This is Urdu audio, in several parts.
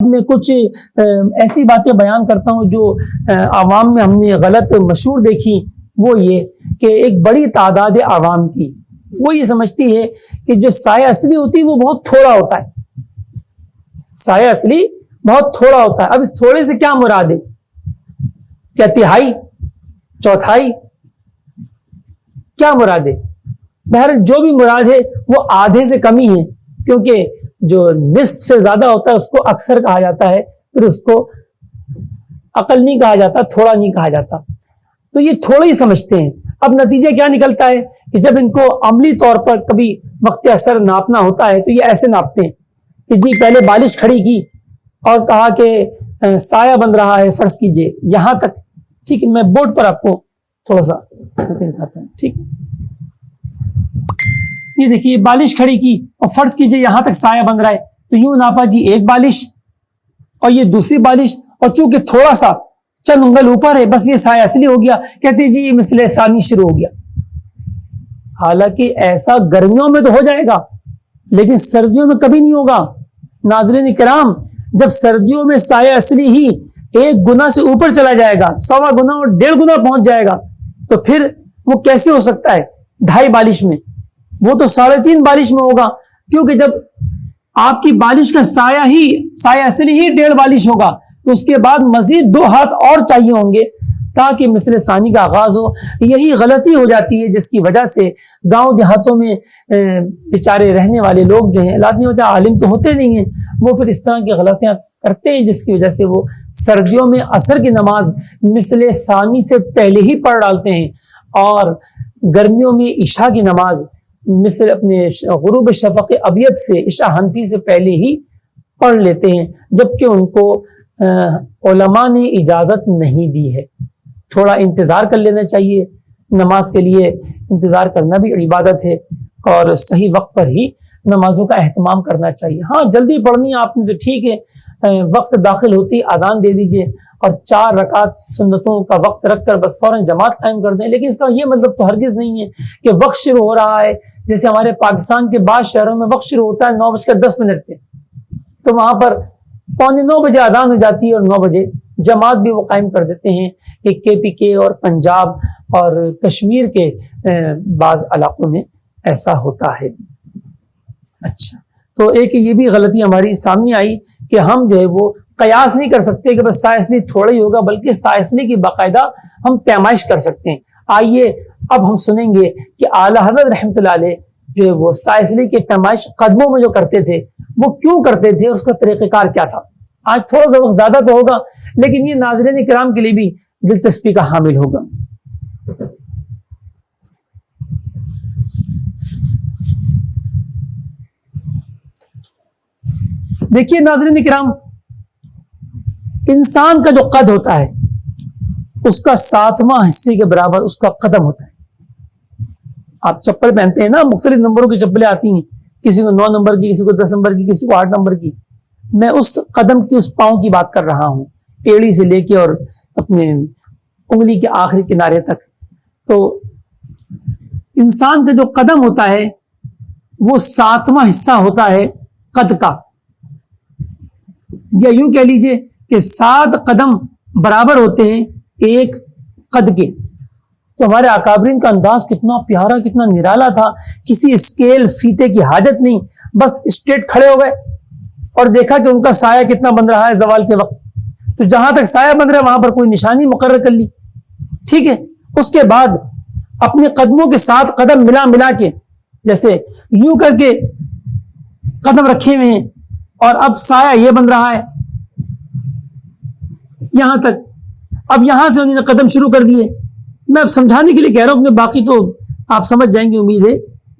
میں کچھ ایسی باتیں بیان کرتا ہوں جو عوام میں ہم نے غلط مشہور دیکھی. وہ یہ کہ ایک بڑی تعداد عوام کی وہ یہ سمجھتی ہے کہ جو سایہ اصلی ہوتی ہے وہ بہت تھوڑا ہوتا ہے. سایہ اصلی بہت تھوڑا ہوتا ہے. اب اس تھوڑے سے کیا مراد ہے؟ کیا تہائی، چوتھائی، کیا مراد ہے؟ بہرحال جو بھی مراد ہے وہ آدھے سے کم ہی ہے، کیونکہ جو نصف سے زیادہ ہوتا ہے اس کو اکثر کہا جاتا ہے، پھر اس کو عقل نہیں کہا جاتا، تھوڑا نہیں کہا جاتا. تو یہ تھوڑا ہی سمجھتے ہیں. اب نتیجہ کیا نکلتا ہے کہ جب ان کو عملی طور پر کبھی وقت اثر ناپنا ہوتا ہے تو یہ ایسے ناپتے ہیں کہ جی پہلے بالش کھڑی کی اور کہا کہ سایہ بن رہا ہے، فرض کیجئے یہاں تک. ٹھیک ہے، میں بورڈ پر آپ کو تھوڑا سا دکھاتا ہوں. ٹھیک، یہ دیکھیے بالش کھڑی کی اور فرض کیجئے یہاں تک سایہ بن رہا ہے، تو یوں ناپا جی ایک بالش اور یہ دوسری بالش، اور چونکہ تھوڑا سا چند انگل اوپر ہے بس یہ سایہ اصلی ہو گیا. کہتے ہیں جی یہ مثل ثانی شروع ہو گیا. حالانکہ ایسا گرمیوں میں تو ہو جائے گا لیکن سردیوں میں کبھی نہیں ہوگا. ناظرین کرام، جب سردیوں میں سایہ اصلی ہی 1 گنا سے اوپر چلا جائے گا، 1.25 گنا اور 1.5 گنا پہنچ جائے گا، تو پھر وہ کیسے ہو سکتا ہے 2.5 بالش میں؟ وہ تو 3.5 بالش میں ہوگا، کیونکہ جب آپ کی بالش کا سایہ اصلی ہی 1.5 بالش ہوگا تو اس کے بعد مزید 2 ہاتھ اور چاہیے ہوں گے تاکہ مثل ثانی کا آغاز ہو. یہی غلطی ہو جاتی ہے جس کی وجہ سے گاؤں دیہاتوں میں بیچارے رہنے والے لوگ جو ہیں، اللہ نہیں ہوتا، عالم تو ہوتے نہیں ہیں، وہ پھر اس طرح کی غلطیاں کرتے ہیں جس کی وجہ سے وہ سردیوں میں عصر کی نماز مثل ثانی سے پہلے ہی پڑھ ڈالتے ہیں اور گرمیوں میں عشاء کی نماز مثل اپنے غروب شفق ابیض سے عشاء حنفی سے پہلے ہی پڑھ لیتے ہیں، جبکہ ان کو علماء نے اجازت نہیں دی ہے. تھوڑا انتظار کر لینا چاہیے. نماز کے لیے انتظار کرنا بھی عبادت ہے اور صحیح وقت پر ہی نمازوں کا اہتمام کرنا چاہیے. ہاں جلدی پڑھنی ہے آپ نے تو ٹھیک ہے، وقت داخل ہوتی اذان دے دیجئے اور 4 رکعت سنتوں کا وقت رکھ کر بس فوراً جماعت قائم کر دیں. لیکن اس کا یہ مطلب تو ہرگز نہیں ہے کہ وقت شروع ہو رہا ہے جیسے ہمارے پاکستان کے بعض شہروں میں وقت شروع ہوتا ہے 9:10 پہ، تو وہاں پر 8:45 بجے اذان ہو جاتی ہے اور 9 بجے جماعت بھی وہ قائم کر دیتے ہیں. ایک KPK اور پنجاب اور کشمیر کے بعض علاقوں میں ایسا ہوتا ہے. اچھا، تو ایک یہ بھی غلطی ہماری سامنے آئی کہ ہم جو ہے وہ قیاس نہیں کر سکتے کہ بس سایہ اصلی تھوڑا ہی ہوگا، بلکہ سایہ اصلی کی باقاعدہ ہم پیمائش کر سکتے ہیں. آئیے اب ہم سنیں گے کہ اعلیٰ حضرت رحمۃ اللہ علیہ جو ہے وہ سایہ اصلی کی پیمائش قدموں میں جو کرتے تھے وہ کیوں کرتے تھے، اس کا طریقہ کار کیا تھا. آج تھوڑا سا وقت زیادہ تو ہوگا لیکن یہ ناظرین کرام کے لیے بھی دلچسپی کا حامل ہوگا. دیکھیے ناظرین کرام، انسان کا جو قد ہوتا ہے اس کا 7واں حصے کے برابر اس کا قدم ہوتا ہے. آپ چپل پہنتے ہیں نا، مختلف نمبروں کی چپلیں آتی ہیں، کسی کو 9 نمبر کی، کسی کو 10 نمبر کی، کسی کو 8 نمبر کی. میں اس قدم کی، اس پاؤں کی بات کر رہا ہوں، ایڑی سے لے کے اور اپنے انگلی کے آخری کنارے تک. تو انسان کا جو قدم ہوتا ہے وہ 7واں حصہ ہوتا ہے قد کا، یا یوں کہہ لیجئے کہ 7 قدم برابر ہوتے ہیں ایک قد کے. تو ہمارے اکابرین کا انداز کتنا پیارا، کتنا نرالا تھا، کسی اسکیل فیتے کی حاجت نہیں، بس اسٹریٹ کھڑے ہو گئے اور دیکھا کہ ان کا سایہ کتنا بن رہا ہے زوال کے وقت. تو جہاں تک سایہ بن رہا ہے وہاں پر کوئی نشانی مقرر کر لی، ٹھیک ہے. اس کے بعد اپنے قدموں کے 7 قدم ملا کے جیسے یوں کر کے قدم رکھے ہوئے ہیں اور اب سایہ یہ بن رہا ہے یہاں تک. اب یہاں سے انہوں نے قدم شروع کر دیے. میں اب سمجھانے کے لیے کہہ رہا ہوں کہ باقی تو آپ سمجھ جائیں گے امید ہے.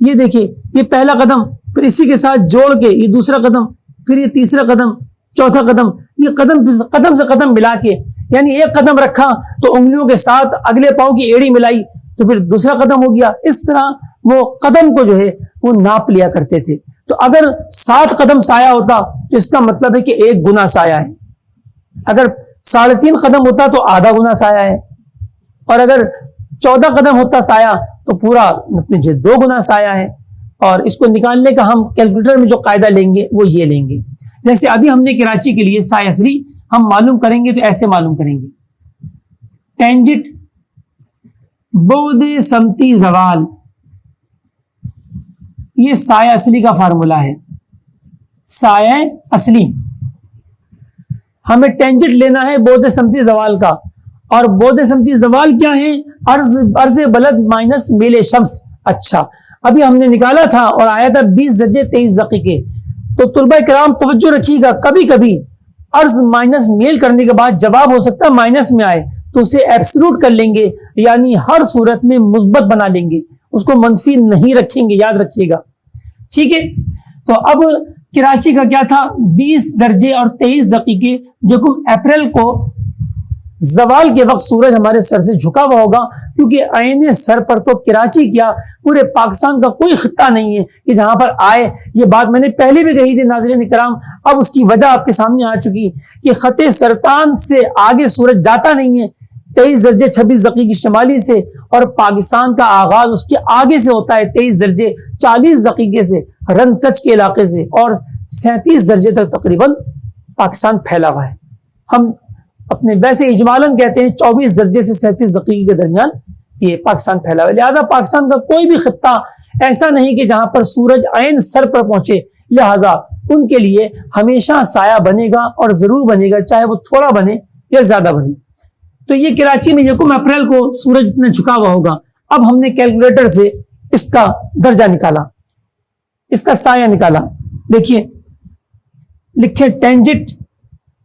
یہ دیکھیں، یہ پہلا قدم، پھر اسی کے ساتھ جوڑ کے یہ دوسرا قدم، پھر یہ تیسرا قدم، چوتھا قدم، یہ قدم سے قدم ملا کے، یعنی ایک قدم رکھا تو انگلیوں کے ساتھ اگلے پاؤں کی ایڑی ملائی تو پھر دوسرا قدم ہو گیا. اس طرح وہ قدم کو جو ہے وہ ناپ لیا کرتے تھے. تو اگر 7 قدم سایہ ہوتا تو اس کا مطلب ہے کہ 1 گنا سایہ ہے. اگر 3.5 قدم ہوتا تو آدھا گنا سایہ ہے، اور اگر 14 قدم ہوتا سایہ تو پورا 2 گنا سایہ ہے. اور اس کو نکالنے کا ہم کیلکولیٹر میں جو قاعدہ لیں گے وہ یہ لیں گے. جیسے ابھی ہم نے کراچی کے لیے سایہ اصلی ہم معلوم کریں گے تو ایسے معلوم کریں گے، ٹینجٹ بعد سمتی زوال، یہ سایہ اصلی کا فارمولا ہے، سایہ اصلی ہمیں ٹینجٹ لینا ہے بعد سمتی زوال کا، اور بعد سمتی زوال کیا ہے؟ عرض بلد مائنس میل شمس۔ اچھا ابھی ہم نے نکالا تھا اور آیا تھا 20 درجے 23 دقیقے، تو طلبہ کرام توجہ رکھیے گا، کبھی کبھی عرض مائنس میل کرنے کے بعد جواب ہو سکتا ہے مائنس میں آئے تو اسے ایبسلوٹ کر لیں گے، یعنی ہر صورت میں مثبت بنا لیں گے، اس کو منفی نہیں رکھیں گے، یاد رکھیے گا، ٹھیک ہے۔ تو اب کراچی کا کیا تھا؟ 20 درجے اور 23 دقیقے، یکم اپریل کو زوال کے وقت سورج ہمارے سر سے جھکا ہوا ہوگا، کیونکہ عین سر پر تو کراچی کیا پورے پاکستان کا کوئی خطہ نہیں ہے کہ جہاں پر آئے۔ یہ بات میں نے پہلے بھی کہی تھی ناظرین کرام، اب اس کی وجہ آپ کے سامنے آ چکی کہ خط سرطان سے آگے سورج جاتا نہیں ہے، 23 درجے 26 دقیقے شمالی سے، اور پاکستان کا آغاز اس کے آگے سے ہوتا ہے 23 درجے 40 دقیقے سے رن کچ کے علاقے سے، اور 37 درجے تک تقریباً پاکستان پھیلا ہوا ہے۔ ہم اپنے ویسے اجمالاً کہتے ہیں 24 درجے سے 37 دقیقے کے درمیان یہ پاکستان پھیلا ہوا ہے، لہذا پاکستان کا کوئی بھی خطہ ایسا نہیں کہ جہاں پر سورج عین سر پر پہنچے، لہذا ان کے لیے ہمیشہ سایہ بنے گا اور ضرور بنے گا، چاہے وہ تھوڑا بنے یا زیادہ بنے۔ تو یہ کراچی میں یکم اپریل کو سورج اتنا جھکا ہوا ہوگا۔ اب ہم نے کیلکولیٹر سے اس کا درجہ نکالا، اس کا سایہ نکالا، دیکھیے لکھیں ٹینجٹ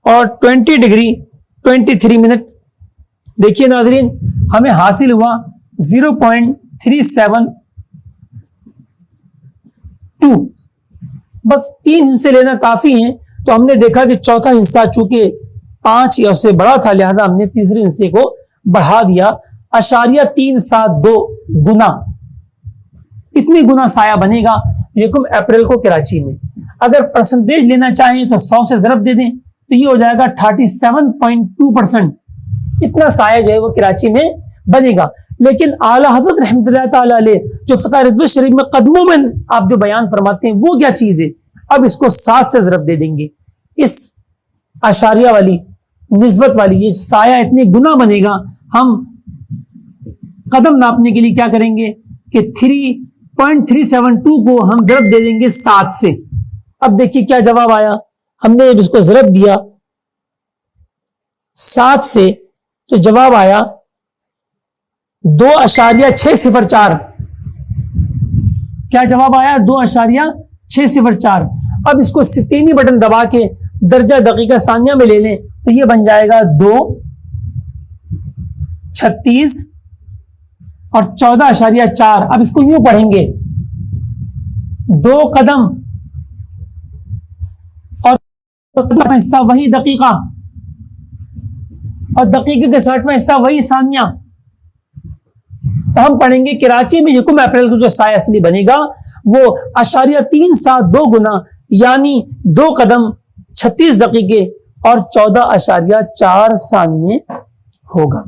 اور 20 ڈگری 23 منٹ، دیکھیے ناظرین ہمیں حاصل ہوا 0.372، بس 3 حصے لینا کافی ہیں، تو ہم نے دیکھا کہ چوتھا حصہ چونکہ 5 یا اس سے بڑا تھا، لہذا ہم نے تیسرے حصے کو بڑھا دیا، 0.372 گنا، اتنی گنا سایہ بنے گا یکم اپریل کو کراچی میں۔ اگر پرسنٹیج لینا چاہیں تو 100 سے ضرب دے دیں تو یہ ہو جائے گا 37.2%، اتنا سایہ جو ہے وہ کراچی میں بنے گا۔ لیکن اعلیٰ حضرت رحمۃ اللہ تعالی علیہ جو فتح رضوی شریف میں قدموں میں آپ جو بیان فرماتے ہیں وہ کیا چیز ہے؟ اب اس کو 7 سے ضرب دے دیں گے، اس اشاریہ والی نسبت والی یہ سایہ اتنے گنا بنے گا، ہم قدم ناپنے کے لیے کیا کریں گے کہ 3.372 کو ہم ضرب دے دیں گے 7 سے۔ اب دیکھیے کیا جواب آیا، ہم نے اس کو ضرب دیا 7 سے تو جواب آیا 2.604، کیا جواب آیا؟ 2.604۔ اب اس کو ستینی بٹن دبا کے درجہ دقیقہ ثانیہ میں لے لیں تو یہ بن جائے گا 2 36 اور 14.4۔ اب اس کو یوں پڑھیں گے 2 قدم اور حصہ وہی دقیقہ اور دقیقے کے 60واں حصہ وہی ثانیہ، تو ہم پڑھیں گے کراچی میں یکم اپریل کو جو سایہ اصلی بنے گا وہ 0.372 گنا یعنی 2 قدم 36 دقیقے اور 14.4 ثانیے ہوگا۔